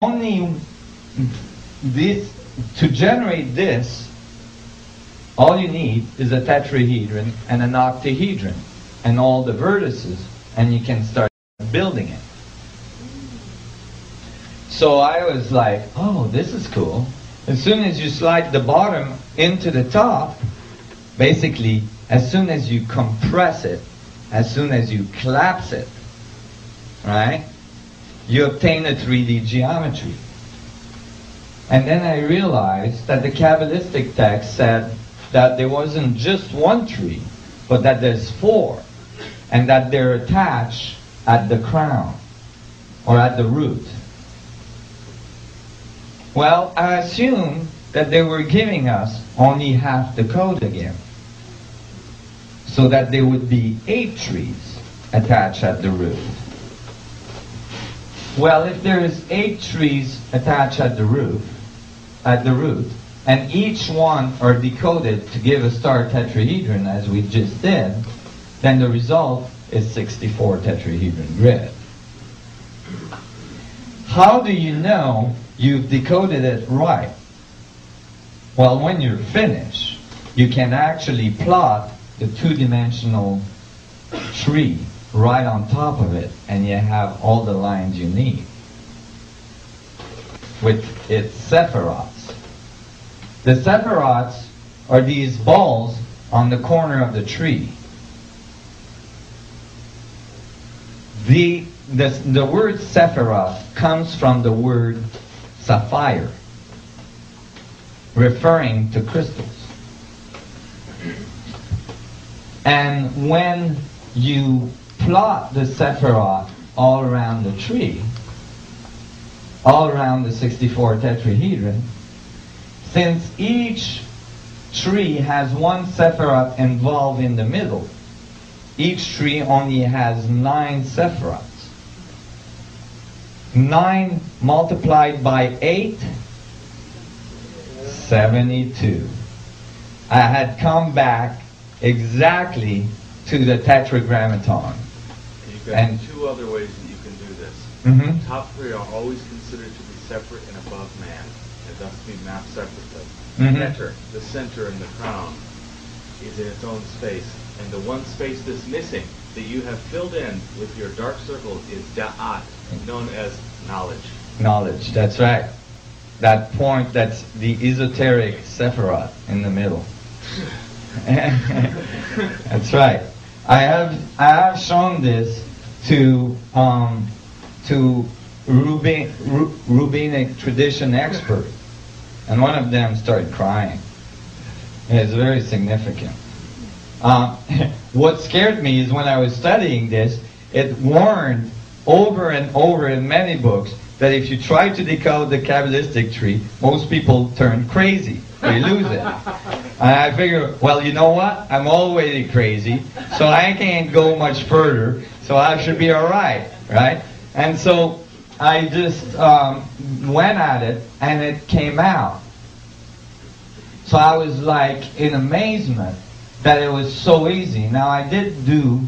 only this, to generate this, all you need is a tetrahedron and an octahedron and all the vertices, and you can start building it. So I was like, oh, this is cool. As soon as you slide the bottom into the top, basically, as soon as you compress it, as soon as you collapse it, right, you obtain a 3D geometry. And then I realized that the Kabbalistic text said that there wasn't just one tree, but that there's four, and that they're attached at the crown, or at the root. Well, I assumed that they were giving us only half the code again, so that there would be 8 trees attached at the root. Well, if there is 8 trees attached at the root, and each one are decoded to give a star tetrahedron, as we just did, then the result is 64 tetrahedron grid. How do you know you've decoded it right? Well, when you're finished, you can actually plot the 2-dimensional tree right on top of it, and you have all the lines you need with its sephiroths. The sephiroths are these balls on the corner of the tree. The word sephiroth comes from the word sapphire, referring to crystals. And when you plot the sephiroth all around the tree, all around the 64 tetrahedron, since each tree has one sephiroth involved in the middle, each tree only has 9 sephiroths. 9 multiplied by 8, 72. I had come back exactly to the tetragrammaton. You've got 2 other ways that you can do this. The top 3 are always considered to be separate and above man, and thus to be mapped separately. Tetra, the center and the crown, is in its own space, and the one space that's missing, that you have filled in with your dark circle, is da'at, known as knowledge. Knowledge, that's right. That point, that's the esoteric sephiroth in the middle. That's right. I have shown this to rabbinic tradition experts, and one of them started crying. It's very significant. What scared me is when I was studying this, it warned over and over in many books that if you try to decode the Kabbalistic tree, most people turn crazy. They lose it. And I figure, well, you know what? I'm already crazy, so I can't go much further, so I should be all right, right? And so I just went at it, and it came out. So I was like in amazement that it was so easy. Now I did do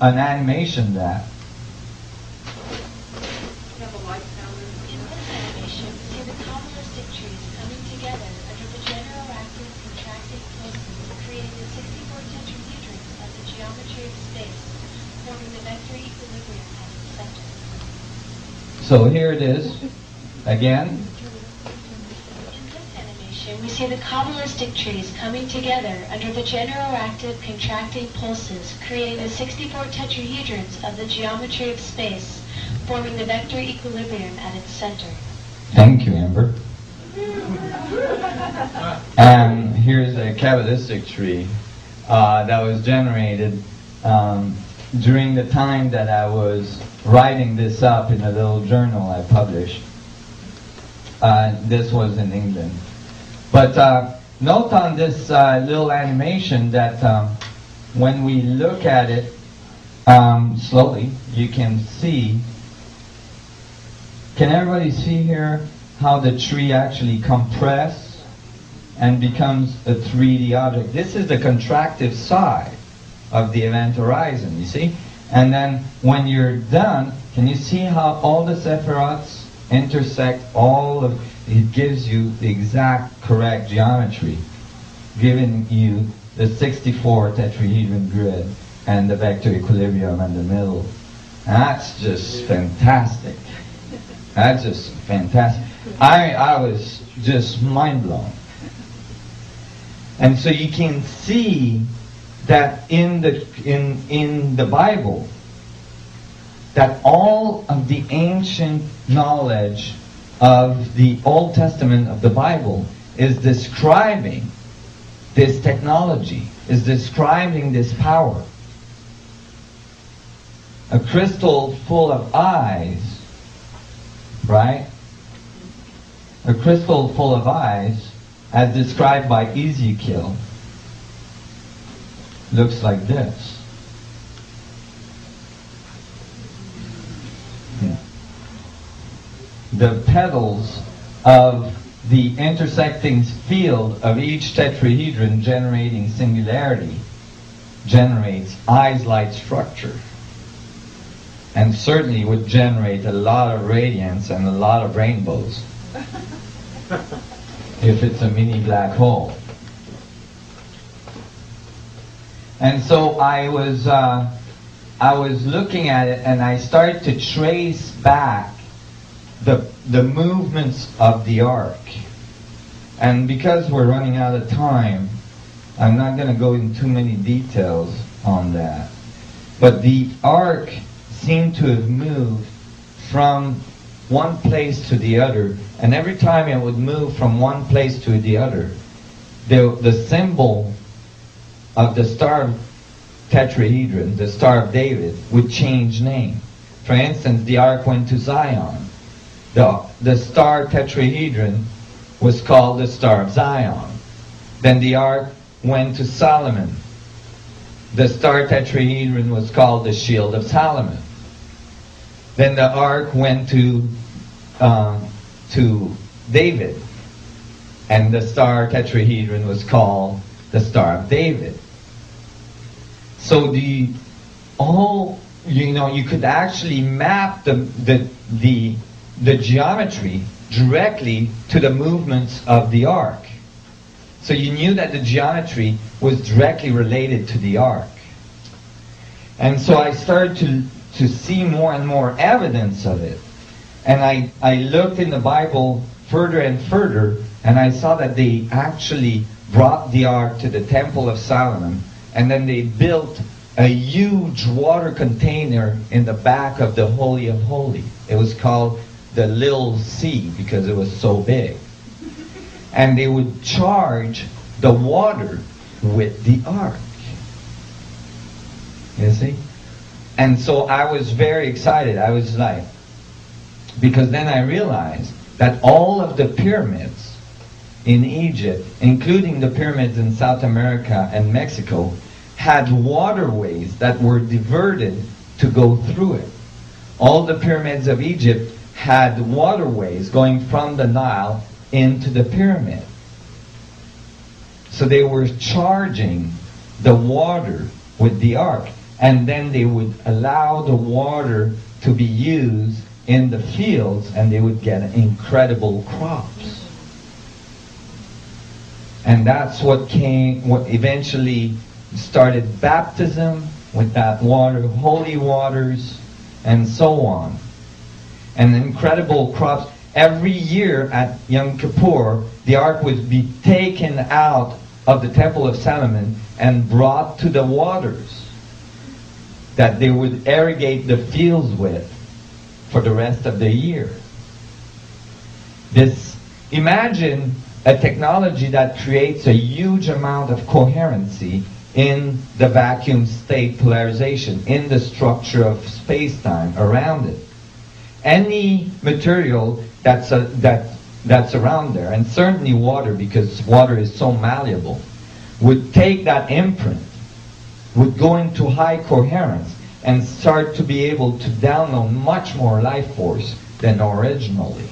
an animation that. So here it is, again. In this animation, we see the Kabbalistic trees coming together under the general active contracting pulses, creating the 64 tetrahedrons of the geometry of space, forming the vector equilibrium at its center. Thank you, Amber. And here's a Kabbalistic tree that was generated during the time that I was writing this up in a little journal I published. This was in England. But note on this little animation that when we look at it slowly, you can see. Can everybody see here how the tree actually compresses and becomes a 3D object? This is the contractive side of the event horizon, you see? And then when you're done, can you see how all the sephirots intersect it gives you the exact correct geometry, giving you the 64 tetrahedron grid and the vector equilibrium in the middle. That's just fantastic. That's just fantastic. I was just mind blown. And so you can see that in the Bible, that all of the ancient knowledge of the Old Testament of the Bible is describing this technology, is describing this power. A crystal full of eyes, right? A crystal full of eyes, as described by Ezekiel, looks like this. Yeah. The petals of the intersecting field of each tetrahedron generating singularity generates eyes-like structure, and certainly would generate a lot of radiance and a lot of rainbows if it's a mini black hole. And so I was looking at it, and I started to trace back the movements of the arc. And because we're running out of time, I'm not going to go into too many details on that. But the arc seemed to have moved from one place to the other, and every time it would move from one place to the other, the symbol of the star tetrahedron, the Star of David, would change name. For instance, the ark went to Zion. The star tetrahedron was called the Star of Zion. Then the ark went to Solomon. The star tetrahedron was called the Shield of Solomon. Then the ark went to David, and the star tetrahedron was called the Star of David. So you could actually map the geometry directly to the movements of the arc. So you knew that the geometry was directly related to the arc. And so I started to see more and more evidence of it. And I looked in the Bible further and further, and I saw that they actually brought the ark to the Temple of Solomon, and then they built a huge water container in the back of the Holy of Holies. It was called the Little Sea because it was so big. And they would charge the water with the ark. You see? And so I was very excited. I was like, because then I realized that all of the pyramids in Egypt, including the pyramids in South America and Mexico, had waterways that were diverted to go through it. All the pyramids of Egypt had waterways going from the Nile into the pyramid. So they were charging the water with the ark, and then they would allow the water to be used in the fields, and they would get incredible crops. And that's what eventually started baptism with that water, holy waters, and so on. And incredible crops. Every year at Yom Kippur, the ark would be taken out of the Temple of Solomon and brought to the waters that they would irrigate the fields with for the rest of the year. Imagine a technology that creates a huge amount of coherency in the vacuum state polarization, in the structure of space-time around it. Any material that's around there, and certainly water, because water is so malleable, would take that imprint, would go into high coherence, and start to be able to download much more life force than originally.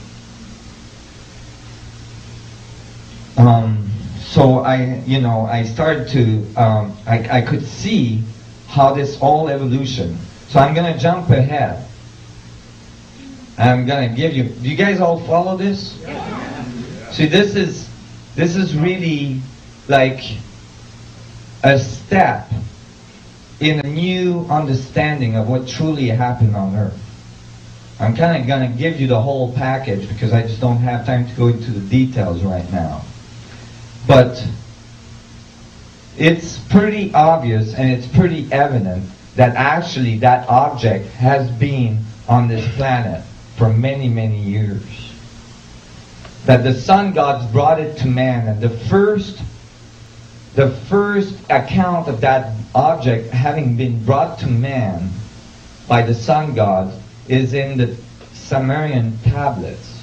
So I started to, I could see how this whole evolution. So I'm going to jump ahead. I'm going to give you... Do you guys all follow this? Yeah. See, this is really like a step in a new understanding of what truly happened on Earth. I'm kind of going to give you the whole package because I just don't have time to go into the details right now. But it's pretty obvious and it's pretty evident that actually that object has been on this planet for many, many years. That the sun gods brought it to man, and the first account of that object having been brought to man by the sun gods is in the Sumerian tablets,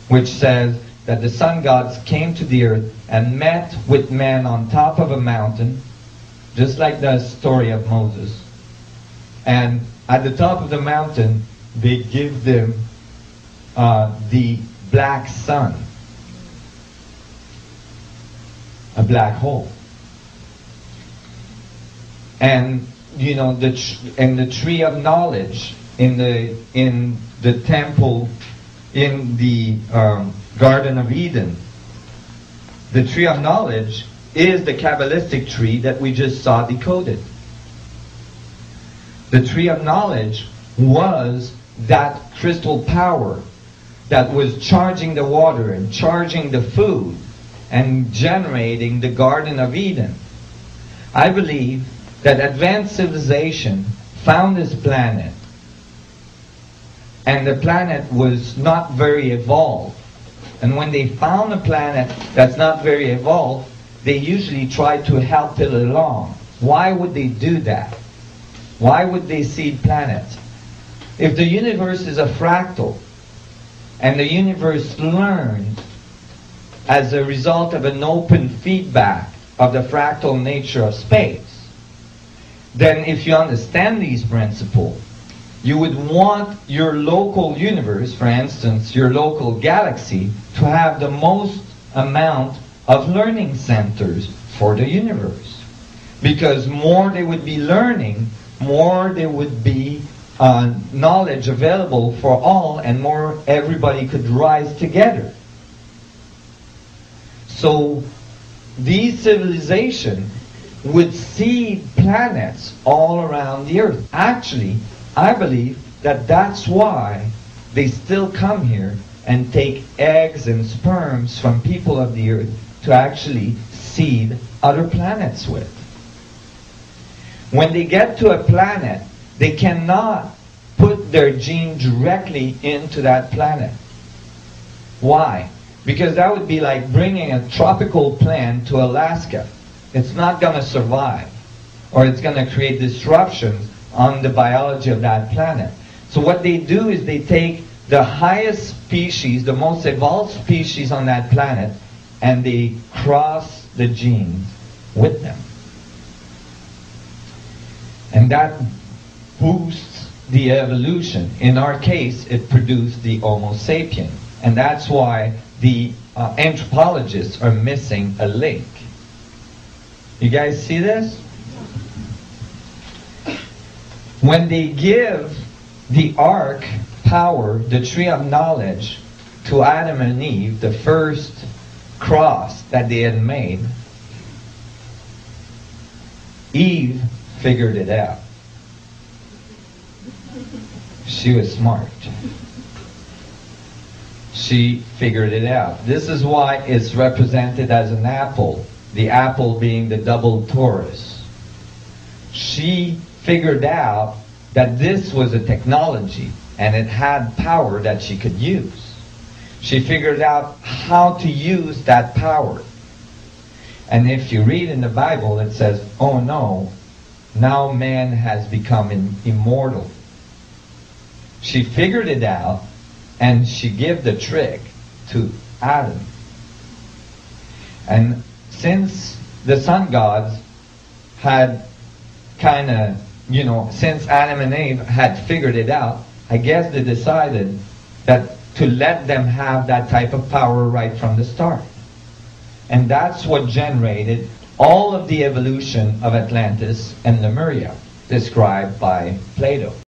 which says that the sun gods came to the earth and met with man on top of a mountain, just like the story of Moses. And at the top of the mountain, they give them the black sun, a black hole. And you know, the tree of knowledge in the temple in the Garden of Eden. The tree of knowledge is the Kabbalistic tree that we just saw decoded. The tree of knowledge was that crystal power that was charging the water and charging the food and generating the Garden of Eden. I believe that advanced civilization found this planet, and the planet was not very evolved. And when they found a planet that's not very evolved, they usually try to help it along. Why would they do that? Why would they seed planets? If the universe is a fractal, and the universe learns as a result of an open feedback of the fractal nature of space, then if you understand these principles, you would want your local universe, for instance, your local galaxy, to have the most amount of learning centers for the universe. Because more they would be learning, more there would be knowledge available for all, and more everybody could rise together. So these civilizations would seed planets all around the earth. Actually, I believe that that's why they still come here and take eggs and sperms from people of the earth to actually seed other planets with. When they get to a planet, they cannot put their gene directly into that planet. Why? Because that would be like bringing a tropical plant to Alaska. It's not going to survive, or it's going to create disruptions on the biology of that planet. So what they do is they take the highest species, the most evolved species on that planet, and they cross the genes with them. And that boosts the evolution. In our case, it produced the Homo sapien. And that's why the anthropologists are missing a link. You guys see this? When they give the ark power, the tree of knowledge, to Adam and Eve, the first cross that they had made, Eve figured it out. She was smart. She figured it out. This is why it's represented as an apple, the apple being the double Taurus. She figured out that this was a technology and it had power that she could use. She figured out how to use that power. And if you read in the Bible, it says, oh no, now man has become immortal. She figured it out, and she gave the trick to Adam. And since the sun gods had kind of, since Adam and Eve had figured it out, I guess they decided that to let them have that type of power right from the start. And that's what generated all of the evolution of Atlantis and Lemuria. described by Plato.